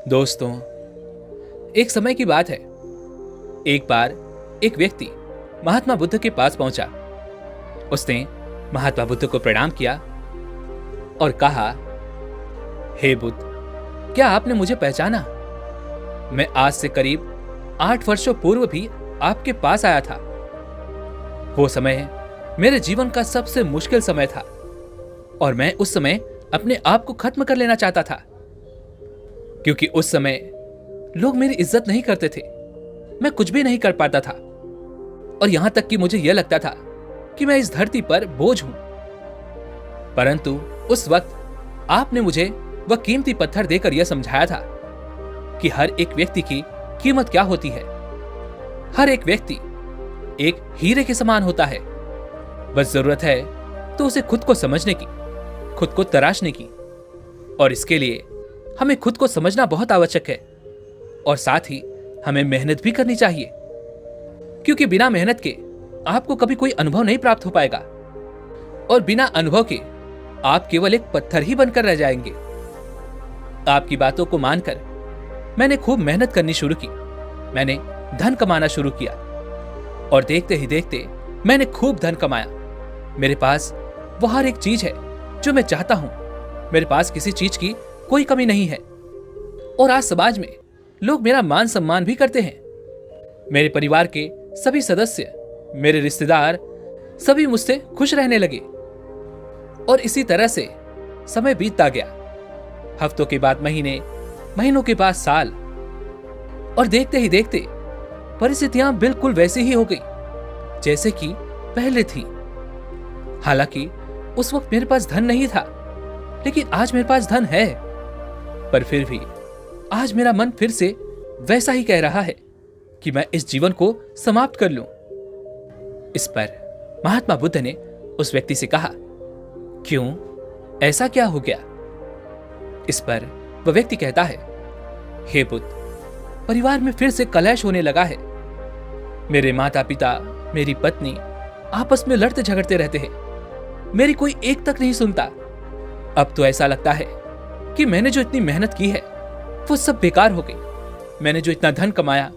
दोस्तों, एक समय की बात है। एक बार एक व्यक्ति महात्मा बुद्ध के पास पहुंचा। उसने महात्मा बुद्ध को प्रणाम किया और कहा, हे बुद्ध, क्या आपने मुझे पहचाना? मैं आज से करीब 8 वर्षों पूर्व भी आपके पास आया था। वो समय मेरे जीवन का सबसे मुश्किल समय था और मैं उस समय अपने आप को खत्म कर लेना चाहता था, क्योंकि उस समय लोग मेरी इज्जत नहीं करते थे। मैं कुछ भी नहीं कर पाता था और यहां तक कि मुझे यह लगता था कि मैं इस धरती पर बोझ हूं। परंतु उस वक्त आपने मुझे वह कीमती पत्थर देकर यह समझाया था कि हर एक व्यक्ति की कीमत क्या होती है। हर एक व्यक्ति एक हीरे के समान होता है। बस जरूरत है तो उसे खुद को समझने की, खुद को तराशने की। और इसके लिए हमें खुद को समझना बहुत आवश्यक है और साथ ही हमें मेहनत भी करनी चाहिए, क्योंकि बिना मेहनत के आपको कभी कोई अनुभव नहीं प्राप्त हो पाएगा और बिना अनुभव के आप केवल एक पत्थर ही बनकर रह जाएंगे। आपकी बातों को मानकर मैंने खूब मेहनत करनी शुरू की। मैंने धन कमाना शुरू किया और देखते ही देखते मैंने खूब धन कमाया। मेरे पास वो हर एक चीज है जो मैं चाहता हूं। मेरे पास किसी चीज की कोई कमी नहीं है और आज समाज में लोग मेरा मान सम्मान भी करते हैं। मेरे परिवार के सभी सदस्य, मेरे रिश्तेदार सभी मुझसे खुश रहने लगे और इसी तरह से समय बीतता गया। हफ्तों के बाद महीने, महीनों के बाद साल, और देखते ही देखते परिस्थितियां बिल्कुल वैसी ही हो गई जैसे कि पहले थी। हालांकि उस वक्त मेरे पास धन नहीं था, लेकिन आज मेरे पास धन है। पर फिर भी आज मेरा मन फिर से वैसा ही कह रहा है कि मैं इस जीवन को समाप्त कर लूं। इस पर महात्मा बुद्ध ने उस व्यक्ति से कहा, क्यों, ऐसा क्या हो गया? इस पर वह व्यक्ति कहता है, हे बुद्ध, परिवार में फिर से कलह होने लगा है। मेरे माता पिता, मेरी पत्नी आपस में लड़ते झगड़ते रहते हैं। मेरी कोई एक तक नहीं सुनता। अब तो ऐसा लगता है कि मैंने जो इतनी मेहनत की है वो सब बेकार हो गई। मैंने जो इतना धन कमाया,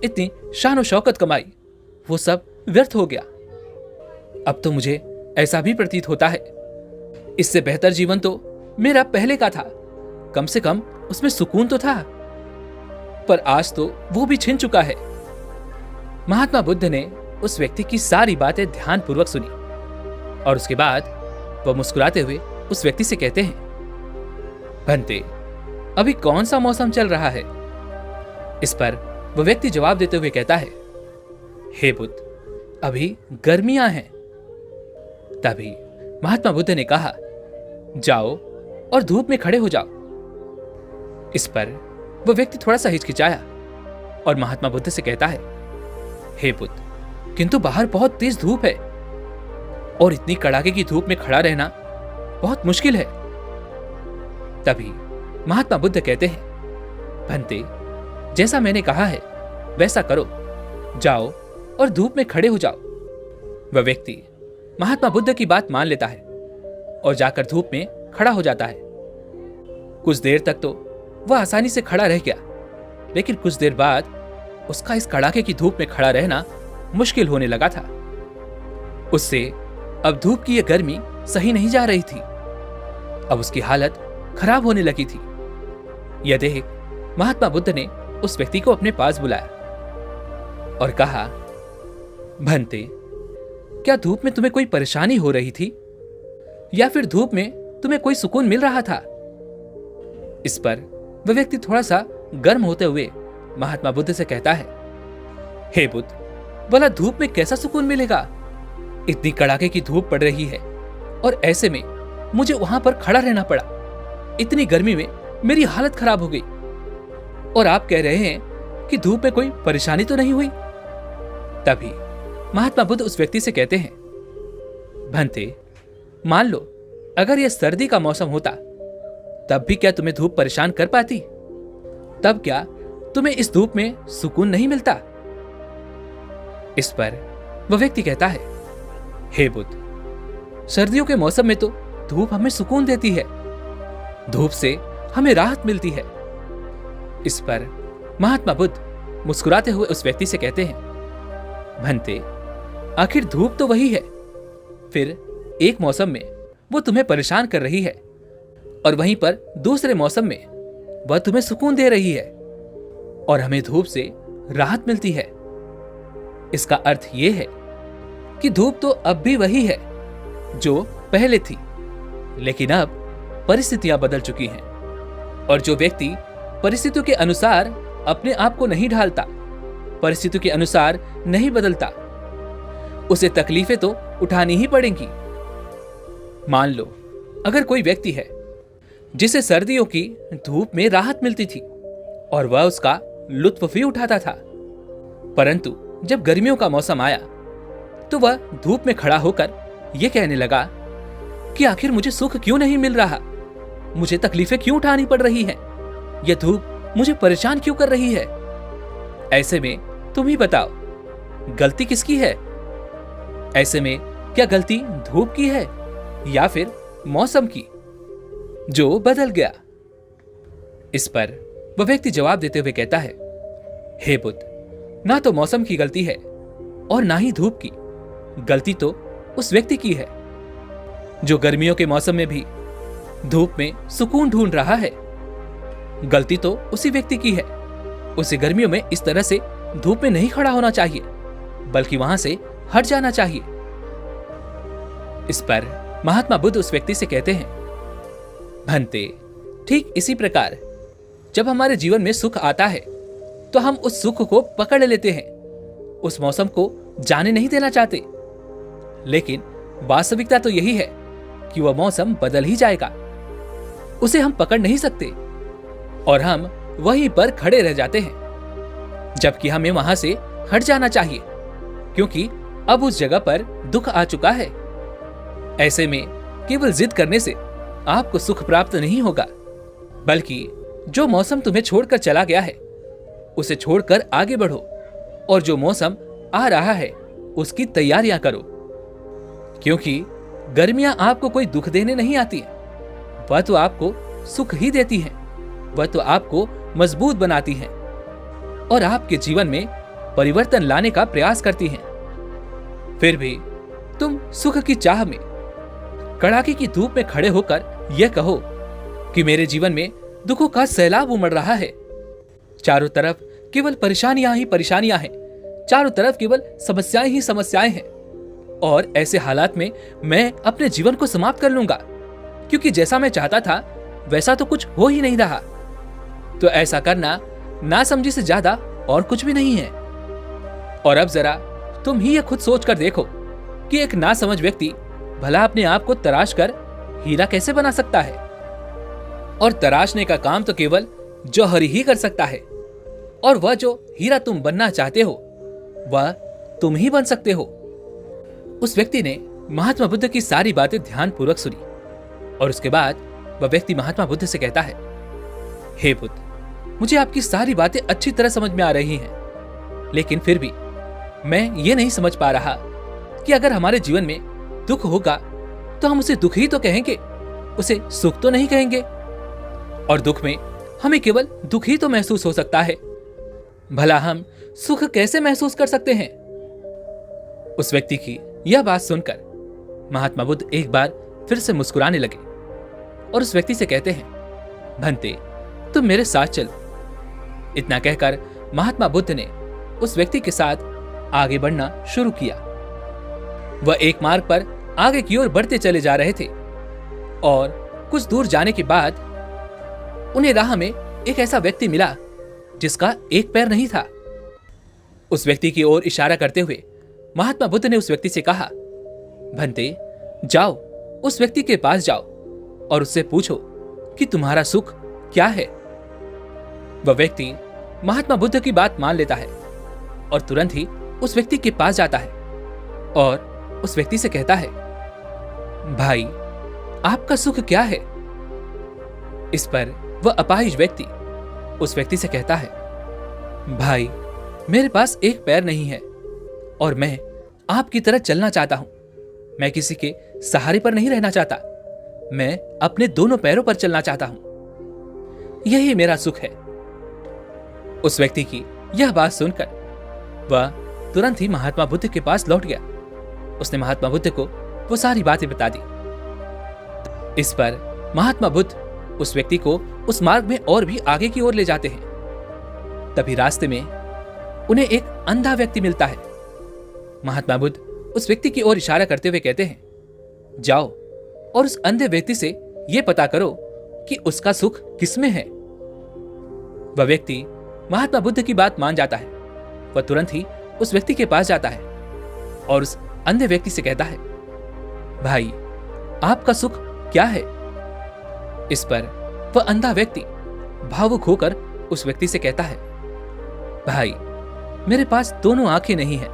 इतनी शान और शौकत कमाई, वो सब व्यर्थ हो गया। अब तो मुझे ऐसा भी प्रतीत होता है, इससे बेहतर जीवन तो मेरा पहले का था। कम से कम उसमें सुकून तो था, पर आज तो वो भी छिन चुका है। महात्मा बुद्ध ने उस व्यक्ति की सारी बातें ध्यानपूर्वक सुनी और उसके बाद वह मुस्कुराते हुए उस व्यक्ति से कहते हैं, भंते, अभी कौन सा मौसम चल रहा है? इस पर वह व्यक्ति जवाब देते हुए कहता है, हे बुद्ध, अभी गर्मियां हैं। तभी महात्मा बुद्ध ने कहा, जाओ और धूप में खड़े हो जाओ। इस पर वह व्यक्ति थोड़ा सा हिचकिचाया और महात्मा बुद्ध से कहता है, हे बुद्ध, किंतु बाहर बहुत तेज धूप है और इतनी कड़ाके की धूप में खड़ा रहना बहुत मुश्किल है। तभी महात्मा बुद्ध कहते हैं, भंते, जैसा मैंने कहा है वैसा करो, जाओ और धूप में खड़े हो जाओ। वह व्यक्ति महात्मा बुद्ध की बात मान लेता है और जाकर धूप में खड़ा हो जाता है। कुछ देर तक तो वह आसानी से खड़ा रह गया, लेकिन कुछ देर बाद उसका इस कड़ाके की धूप में खड़ा रहना मुश्किल होने लगा था। उससे अब धूप की यह गर्मी सही नहीं जा रही थी। अब उसकी हालत खराब होने लगी थी। यह देख महात्मा बुद्ध ने उस व्यक्ति को अपने पास बुलाया और कहा, भंते, क्या धूप में तुम्हें कोई परेशानी हो रही थी या फिर धूप में तुम्हें कोई सुकून मिल रहा था? इस पर वह व्यक्ति थोड़ा सा गर्म होते हुए महात्मा बुद्ध से कहता है, हे बुद्ध, भला धूप में कैसा सुकून मिलेगा? इतनी कड़ाके की धूप पड़ रही है और ऐसे में मुझे वहां पर खड़ा रहना पड़ा। इतनी गर्मी में मेरी हालत खराब हो गई और आप कह रहे हैं कि धूप में कोई परेशानी तो नहीं हुई? तभी महात्मा बुद्ध उस व्यक्ति से कहते हैं, भंते, मान लो अगर यह सर्दी का मौसम होता तब भी क्या तुम्हें धूप परेशान कर पाती? तब क्या तुम्हें इस धूप में सुकून नहीं मिलता? इस पर वह व्यक्ति कहता है, हे बुद्ध, सर्दियों के मौसम में तो धूप हमें सुकून देती है, धूप से हमें राहत मिलती है। इस पर महात्मा बुद्ध मुस्कुराते हुए उस व्यक्ति से कहते हैं, भंते, आखिर धूप तो वही है, फिर एक मौसम में वो तुम्हें परेशान कर रही है और वहीं पर दूसरे मौसम में वह तुम्हें सुकून दे रही है और हमें धूप से राहत मिलती है। इसका अर्थ यह है कि धूप तो अब भी वही है जो पहले थी, लेकिन अब परिस्थितियां बदल चुकी हैं और जो व्यक्ति परिस्थितियों के अनुसार अपने आप को नहीं ढालता, परिस्थितियों के अनुसार नहीं बदलता, उसे तकलीफें तो उठानी ही पड़ेंगी। मान लो अगर कोई व्यक्ति है जिसे सर्दियों की धूप में राहत मिलती थी और वह उसका लुत्फ भी उठाता था, परंतु जब गर्मियों का मौसम आया तो वह धूप में खड़ा होकर यह कहने लगा कि आखिर मुझे सुख क्यों नहीं मिल रहा, मुझे तकलीफें क्यों उठानी पड़ रही हैं, यह धूप मुझे परेशान क्यों कर रही है। ऐसे में तुम ही बताओ, गलती किसकी है? ऐसे में क्या गलती धूप की है या फिर मौसम की जो बदल गया? इस पर वह व्यक्ति जवाब देते हुए कहता है, हे बुद्ध, ना तो मौसम की गलती है और ना ही धूप की, गलती तो उस व्यक्ति की है जो गर्मियों के मौसम में भी धूप में सुकून ढूंढ रहा है। गलती तो उसी व्यक्ति की है, उसे गर्मियों में इस तरह से धूप में नहीं खड़ा होना चाहिए, बल्कि वहां से हट जाना चाहिए। इस पर महात्मा बुद्ध उस व्यक्ति से कहते हैं, भंते, ठीक इसी प्रकार जब हमारे जीवन में सुख आता है तो हम उस सुख को पकड़ लेते हैं, उस मौसम को जाने नहीं देना चाहते, लेकिन वास्तविकता तो यही है कि वह मौसम बदल ही जाएगा, उसे हम पकड़ नहीं सकते और हम वहीं पर खड़े रह जाते हैं, जबकि हमें वहां से हट जाना चाहिए क्योंकि अब उस जगह पर दुख आ चुका है। ऐसे में केवल जिद करने से आपको सुख प्राप्त नहीं होगा, बल्कि जो मौसम तुम्हें छोड़कर चला गया है उसे छोड़कर आगे बढ़ो और जो मौसम आ रहा है उसकी तैयारियां करो, क्योंकि गर्मियां आपको कोई दुख देने नहीं आती हैं, वह तो आपको सुख ही देती हैं, वह तो आपको मजबूत बनाती हैं और आपके जीवन में परिवर्तन लाने का प्रयास करती हैं। फिर भी तुम सुख की चाह में कड़ाके की धूप में खड़े होकर यह कहो कि मेरे जीवन में दुखों का सैलाब उमड़ रहा है, चारों तरफ केवल परेशानियां ही परेशानियां हैं, चारों तरफ केवल समस्याएं ही समस्याएं हैं और ऐसे हालात में मैं अपने जीवन को समाप्त कर लूंगा क्योंकि जैसा मैं चाहता था वैसा तो कुछ हो ही नहीं रहा। तो ऐसा करना नासमझी से ज्यादा और कुछ भी नहीं है। और अब जरा तुम ही ये खुद सोच कर देखो कि एक नासमझ व्यक्ति भला अपने आप को तराश कर हीरा कैसे बना सकता है, और तराशने का काम तो केवल जौहरी ही कर सकता है, और वह जो हीरा तुम बनना चाहते हो वह तुम ही बन सकते हो। उस व्यक्ति ने महात्मा बुद्ध की सारी बातें ध्यानपूर्वक सुनी और उसके बाद वह व्यक्ति महात्मा बुद्ध से कहता है, हे बुद्ध, मुझे आपकी सारी बातें अच्छी तरह समझ में आ रही हैं, लेकिन फिर भी मैं ये नहीं समझ पा रहा कि अगर हमारे जीवन में दुख होगा तो हम उसे दुख ही तो कहेंगे, उसे सुख तो नहीं कहेंगे, और दुख में हमें केवल दुख ही तो महसूस हो सकता है, भला हम सुख कैसे महसूस कर सकते हैं? उस व्यक्ति की यह बात सुनकर महात्मा बुद्ध एक बार फिर से मुस्कुराने लगे और उस व्यक्ति से कहते हैं, भंते, तुम मेरे साथ चलो। इतना कहकर महात्मा बुद्ध ने उस व्यक्ति के साथ आगे बढ़ना शुरू किया। वह एक मार्ग पर आगे की ओर बढ़ते चले जा रहे थे और कुछ दूर जाने के बाद उन्हें राह में एक ऐसा व्यक्ति मिला जिसका एक पैर नहीं था। उस व्यक्ति की ओर इशारा करते हुए महात्मा बुद्ध ने उस व्यक्ति से कहा, भंते, जाओ उस व्यक्ति के पास जाओ और उससे पूछो कि तुम्हारा सुख क्या है। वह व्यक्ति महात्मा बुद्ध की बात मान लेता है और तुरंत ही उस व्यक्ति के पास जाता है और उस व्यक्ति से कहता है, भाई, आपका सुख क्या है? इस पर वह अपाहिज व्यक्ति उस व्यक्ति से कहता है, भाई, मेरे पास एक पैर नहीं है और मैं आपकी तरह चलना चाहता हूं। मैं किसी के सहारे पर नहीं रहना चाहता, मैं अपने दोनों पैरों पर चलना चाहता हूं। यही मेरा सुख है। उस व्यक्ति की यह बात सुनकर वह तुरंत ही महात्मा बुद्ध के पास लौट गया। उसने महात्मा बुद्ध को वो सारी बातें बता दी। इस पर महात्मा बुद्ध उस व्यक्ति को उस मार्ग में और भी आगे की ओर ले जाते हैं। तभी रास्ते में उन्हें एक अंधा व्यक्ति मिलता है। महात्मा बुद्ध उस व्यक्ति की ओर इशारा करते हुए कहते हैं, जाओ और उस अंधे व्यक्ति से यह पता करो कि उसका सुख किसमें है। वह व्यक्ति महात्मा बुद्ध की बात मान जाता है। वह तुरंत ही उस व्यक्ति के पास जाता है और उस अंधे व्यक्ति से कहता है, भाई आपका सुख क्या है। इस पर वह अंधा व्यक्ति भावुक होकर उस व्यक्ति से कहता है, भाई मेरे पास दोनों आंखें नहीं हैं,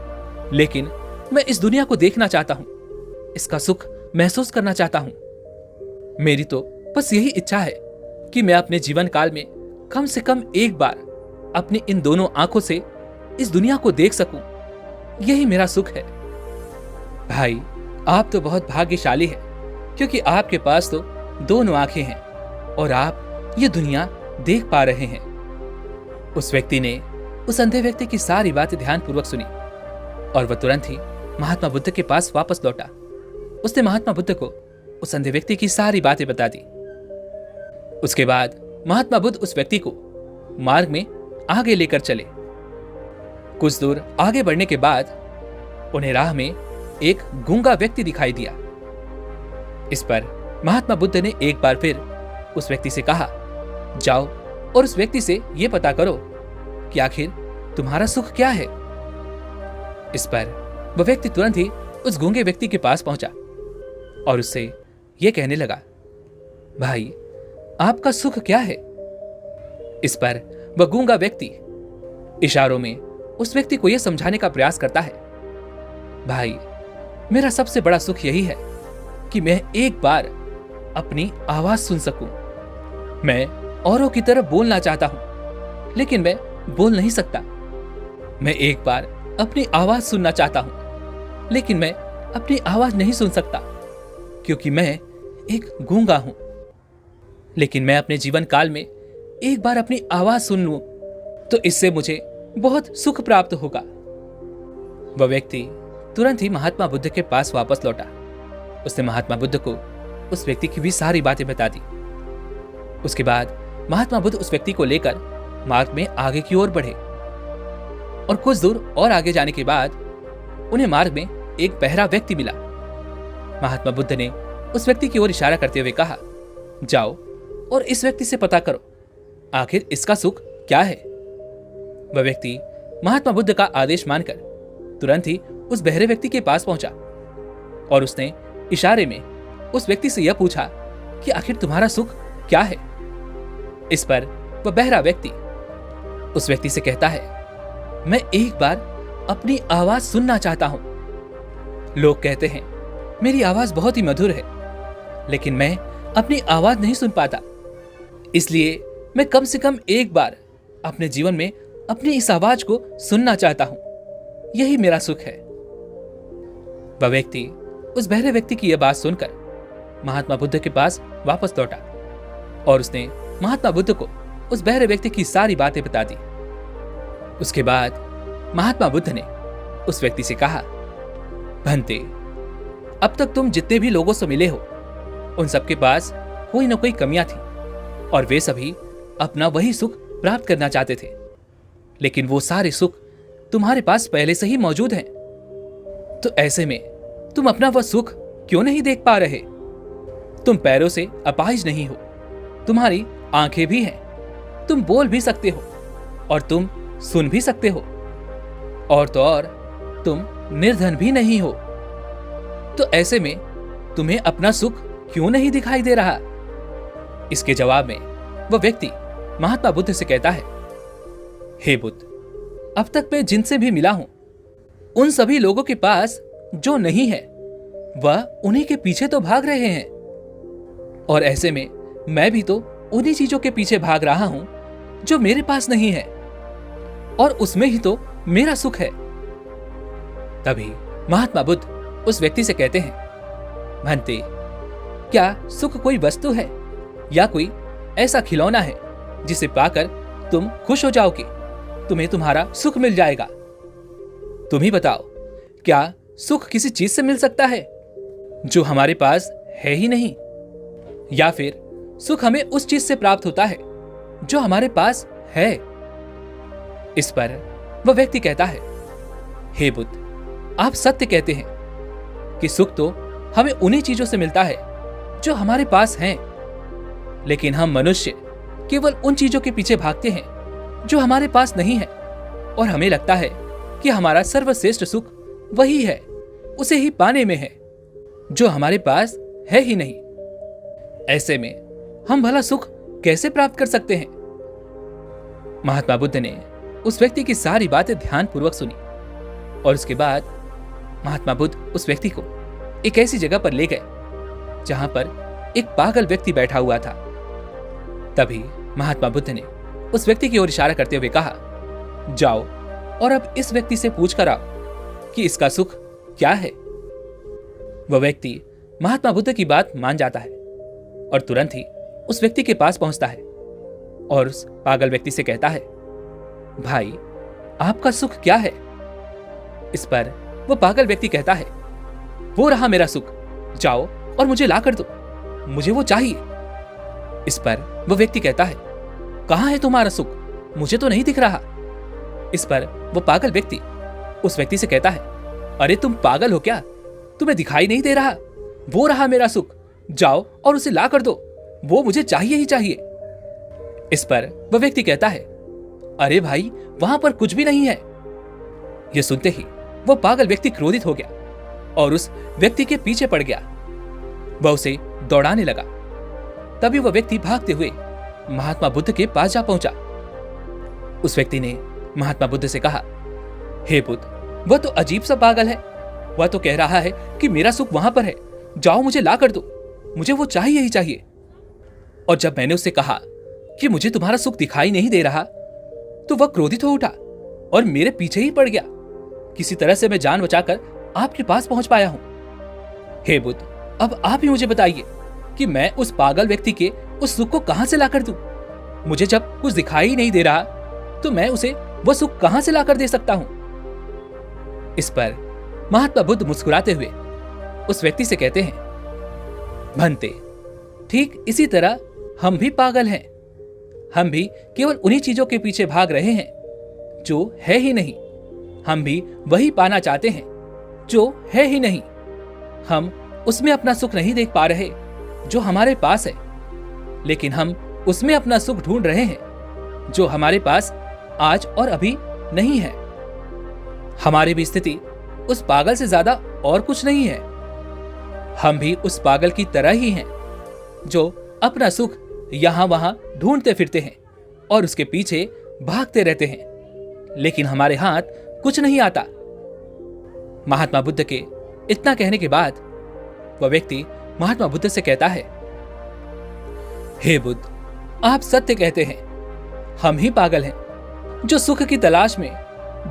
लेकिन मैं इस दुनिया को देखना चाहता हूं, इसका सुख महसूस करना चाहता हूं। मेरी तो बस यही इच्छा है कि मैं अपने जीवन काल में कम से कम एक बार अपनी इन दोनों आंखों से इस दुनिया को देख सकूं। यही मेरा सुख है। भाई आप तो बहुत भाग्यशाली हैं, क्योंकि आपके पास तो दोनों आंखें हैं और आप ये दुनिया देख पा रहे हैं। उस व्यक्ति ने उस अंधे व्यक्ति की सारी बातें ध्यानपूर्वक सुनी और वह तुरंत ही महात्मा बुद्ध के पास वापस लौटा। उसने महात्मा बुद्ध को उस अंधे व्यक्ति की सारी बातें बता दी। उसके बाद महात्मा बुद्ध उस व्यक्ति को मार्ग में आगे लेकर चले। कुछ दूर आगे बढ़ने के बाद उन्हें राह में एक गूंगा व्यक्ति दिखाई दिया। इस पर महात्मा बुद्ध ने एक बार फिर उस व्यक्ति से कहा, जाओ और उस व्यक्ति से यह पता करो कि आखिर तुम्हारा सुख क्या है। इस पर वह व्यक्ति तुरंत ही उस गूंगे व्यक्ति के पास पहुंचा और उससे यह कहने लगा, भाई आपका सुख क्या है। इस पर वह गूंगा व्यक्ति इशारों में उस व्यक्ति को यह समझाने का प्रयास करता है, भाई मेरा सबसे बड़ा सुख यही है कि मैं एक बार अपनी आवाज सुन सकूं। मैं औरों की तरह बोलना चाहता हूं, लेकिन मैं बोल नहीं सकता। मैं एक बार अपनी आवाज सुनना चाहता हूं, लेकिन मैं अपनी आवाज नहीं सुन सकता, क्योंकि मैं एक गूंगा हूं। लेकिन मैं अपने जीवन काल में एक बार अपनी आवाज सुन लूं तो इससे मुझे बहुत सुख प्राप्त होगा। वह व्यक्ति तुरंत ही महात्मा बुद्ध के पास वापस लौटा। उसने महात्मा बुद्ध को उस व्यक्ति की भी सारी बातें बता दी। उसके बाद महात्मा बुद्ध उस व्यक्ति को लेकर मार्ग में आगे की ओर बढ़े और कुछ दूर और आगे जाने के बाद उन्हें मार्ग में एक बहरा व्यक्ति मिला। महात्मा बुद्ध ने उस व्यक्ति की ओर इशारा करते हुए कहा, जाओ और इस व्यक्ति से पता करो आखिर इसका सुख क्या है। वह व्यक्ति महात्मा बुद्ध का आदेश मानकर तुरंत ही उस बहरे व्यक्ति के पास पहुंचा और उसने इशारे में उस व्यक्ति से यह पूछा कि आखिर तुम्हारा सुख क्या है। इस पर वह बहरा व्यक्ति उस व्यक्ति से कहता है, मैं एक बार अपनी आवाज सुनना चाहता हूं। लोग कहते हैं मेरी आवाज बहुत ही मधुर है, लेकिन मैं अपनी आवाज नहीं सुन पाता, इसलिए मैं कम से कम एक बार अपने जीवन में अपनी इस आवाज को सुनना चाहता हूं। यही मेरा सुख है। वह व्यक्ति उस बहरे व्यक्ति की यह बात सुनकर महात्मा बुद्ध के पास वापस लौटा और उसने महात्मा बुद्ध को उस बहरे व्यक्ति की सारी बातें बता दी। उसके बाद महात्मा बुद्ध ने उस व्यक्ति से कहा, भंते, अब तक तुम जितने भी लोगों से मिले हो उन सबके पास कोई ना कोई कमियां थी और वे सभी अपना वही सुख प्राप्त करना चाहते थे, लेकिन वो सारे सुख तुम्हारे पास पहले से ही मौजूद हैं। तो ऐसे में तुम अपना वह सुख क्यों नहीं देख पा रहे। तुम पैरों से अपाहिज नहीं हो, तुम्हारी आंखें भी हैं, तुम बोल भी सकते हो और तुम सुन भी सकते हो, और तो और तुम निर्धन भी नहीं हो। तो ऐसे में तुम्हें अपना सुख क्यों नहीं दिखाई दे रहा। इसके जवाब में वह व्यक्ति महात्मा बुद्ध से कहता है, हे बुद्ध, अब तक मैं जिनसे भी मिला हूं उन सभी लोगों के पास जो नहीं है वह उन्हीं के पीछे तो भाग रहे हैं, और ऐसे में मैं भी तो उन्हीं चीजों के पीछे भाग रहा हूं जो मेरे पास नहीं है, और उसमें ही तो मेरा सुख है। तभी महात्मा बुद्ध उस व्यक्ति से कहते हैं, भंते, क्या सुख कोई वस्तु है या कोई ऐसा खिलौना है जिसे पाकर तुम खुश हो जाओगे? तुम्हें तुम्हारा सुख मिल जाएगा। तुम ही बताओ, क्या सुख किसी चीज से मिल सकता है जो हमारे पास है ही नहीं? या फिर सुख हमें उस चीज से प्राप्त होता है जो हमारे पास है? इस पर वह व्यक्ति कहता है, हे बुद्ध, आप सत्य कहते हैं कि सुख तो हमें उन्हीं चीजों से मिलता है जो हमारे पास हैं, लेकिन हम मनुष्य केवल उन चीजों के पीछे भागते हैं जो हमारे पास नहीं है, और हमें लगता है कि हमारा सर्वश्रेष्ठ सुख वही है, उसे ही पाने में है जो हमारे पास है ही नहीं। ऐसे में हम भला सुख कैसे प्राप्त कर सकते हैं? महात्मा बुद्ध ने उस व्यक्ति की सारी बातें ध्यानपूर्वक सुनी, और उसके बाद महात्मा बुद्ध उस व्यक्ति को एक ऐसी जगह पर ले गए जहां पर एक पागल व्यक्ति बैठा हुआ था। तभी महात्मा बुद्ध ने उस व्यक्ति की ओर इशारा करते हुए कहा, जाओ और अब इस व्यक्ति से पूछ कर आओ कि इसका सुख क्या है। वह व्यक्ति महात्मा बुद्ध की बात मान जाता है और तुरंत ही उस व्यक्ति के पास पहुंचता है और उस पागल व्यक्ति से कहता है, भाई, आपका सुख क्या है? इस पर वो पागल व्यक्ति कहता है, वो रहा मेरा सुख, जाओ और मुझे ला कर दो, मुझे वो चाहिए। इस पर वो व्यक्ति कहता है, कहां है तुम्हारा सुख? मुझे तो नहीं दिख रहा। इस पर वो पागल व्यक्ति उस व्यक्ति से कहता है, अरे तुम पागल हो क्या? तुम्हें दिखाई नहीं दे रहा? वो रहा मेरा सुख, जाओ और उसे ला कर दो, वो मुझे चाहिए ही चाहिए। इस पर वह व्यक्ति कहता है, अरे भाई, वहां पर कुछ भी नहीं है। यह सुनते ही वो पागल व्यक्ति क्रोधित हो गया और उस व्यक्ति के पीछे पड़ गया। वह उसे दौड़ाने लगा। तभी वह व्यक्ति भागते हुए महात्मा बुद्ध के पास जा पहुंचा। उस व्यक्ति ने महात्मा बुद्ध से कहा, हे बुद्ध, वह तो अजीब सा पागल है। वह तो कह रहा है कि मेरा सुख वहां पर है, जाओ मुझे ला कर दो, मुझे वो चाहिए ही चाहिए। और जब मैंने उससे कहा कि मुझे तुम्हारा सुख दिखाई नहीं दे रहा, तो वह क्रोधित हो उठा और मेरे पीछे ही पड़ गया। किसी तरह से मैं जान बचाकर आपके पास पहुंच पाया हूं। हे बुद्ध, अब आप ही मुझे बताइए कि मैं उस पागल व्यक्ति के उस सुख को कहां से लाकर दूं? मुझे जब कुछ दिखाई ही नहीं दे रहा, तो मैं उसे वह सुख कहां से लाकर दे सकता हूं? इस पर महात्मा बुद्ध मुस्कुराते हुए उस व्यक्ति से कहते हैं, भंते, ठीक इसी तरह हम भी पागल हैं। हम भी केवल उन्हीं चीजों के पीछे भाग रहे हैं जो है ही नहीं। हम भी वही पाना चाहते हैं जो है ही नहीं। हम उसमें अपना सुख नहीं देख पा रहे जो हमारे पास है, लेकिन हम उसमें अपना सुख ढूंढ रहे हैं जो हमारे पास आज और अभी नहीं है। हमारी भी स्थिति उस पागल से ज्यादा और कुछ नहीं है। हम भी उस पागल की तरह ही हैं जो अपना सुख यहां वहां ढूंढते फिरते हैं और उसके पीछे भागते रहते हैं, लेकिन हमारे हाथ कुछ नहीं आता। महात्मा बुद्ध के इतना कहने के बाद वह व्यक्ति महात्मा बुद्ध से कहता है, हे बुद्ध, आप सत्य कहते हैं। हम ही पागल हैं जो सुख की तलाश में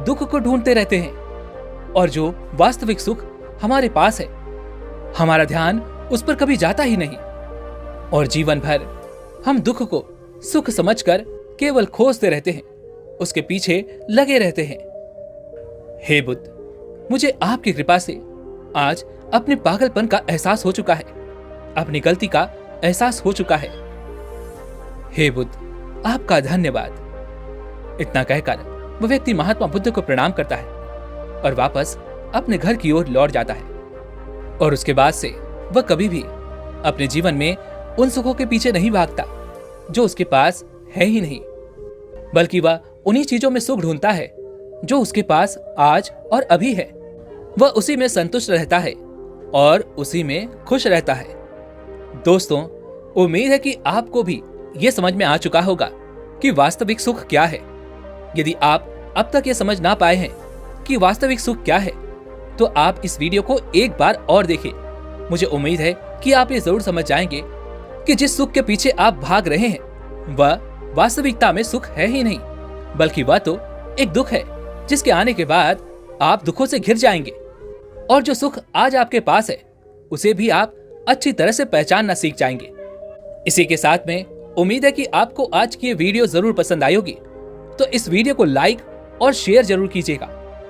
दुख को ढूंढते रहते हैं, और जो वास्तविक सुख हमारे पास है, हमारा ध्यान उस पर कभी जाता ही नहीं, और जीवन भर हम दुख को सुख समझकर केवल खोजते रहते हैं, उसके पीछे लगे रहते हैं। हे बुद्ध, मुझे आपकी कृपा से आज अपने पागलपन का एहसास हो चुका है, अपनी गलती का एहसास हो चुका है। हे बुद्ध, आपका धन्यवाद। इतना कहकर वह व्यक्ति महात्मा बुद्ध को प्रणाम करता है और वापस अपने घर की ओर लौट जाता है। और उसके बाद से वह कभी भी अपने जीवन में उन सुखों के पीछे नहीं भागता जो उसके पास है ही नहीं, बल्कि वह उन्हीं चीजों में सुख ढूंढता है जो उसके पास आज और अभी है। वह उसी में संतुष्ट रहता है और उसी में खुश रहता है। दोस्तों, उम्मीद है कि आपको भी यह समझ में आ चुका होगा कि वास्तविक सुख क्या है। यदि आप अब तक ये समझ ना पाए हैं कि वास्तविक सुख क्या है, तो आप इस वीडियो को एक बार और देखें। मुझे उम्मीद है कि आप ये जरूर समझ जाएंगे कि जिस सुख के पीछे आप भाग रहे हैं वह वास्तविकता में सुख है ही नहीं, बल्कि वह तो एक दुख है जिसके आने के बाद आप दुखों से घिर जाएंगे, और जो सुख आज आपके पास है उसे भी आप अच्छी तरह से पहचानना सीख जाएंगे। इसी के साथ में उम्मीद है कि आपको आज की ये वीडियो जरूर पसंद आई होगी, तो इस वीडियो को लाइक और शेयर जरूर कीजिएगा।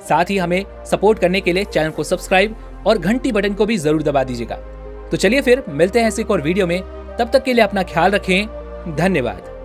साथ ही हमें सपोर्ट करने के लिए चैनल को सब्सक्राइब और घंटी बटन को भी जरूर दबा दीजिएगा। तो चलिए फिर मिलते हैं ऐसे एक और वीडियो में। तब तक के लिए अपना ख्याल रखें। धन्यवाद।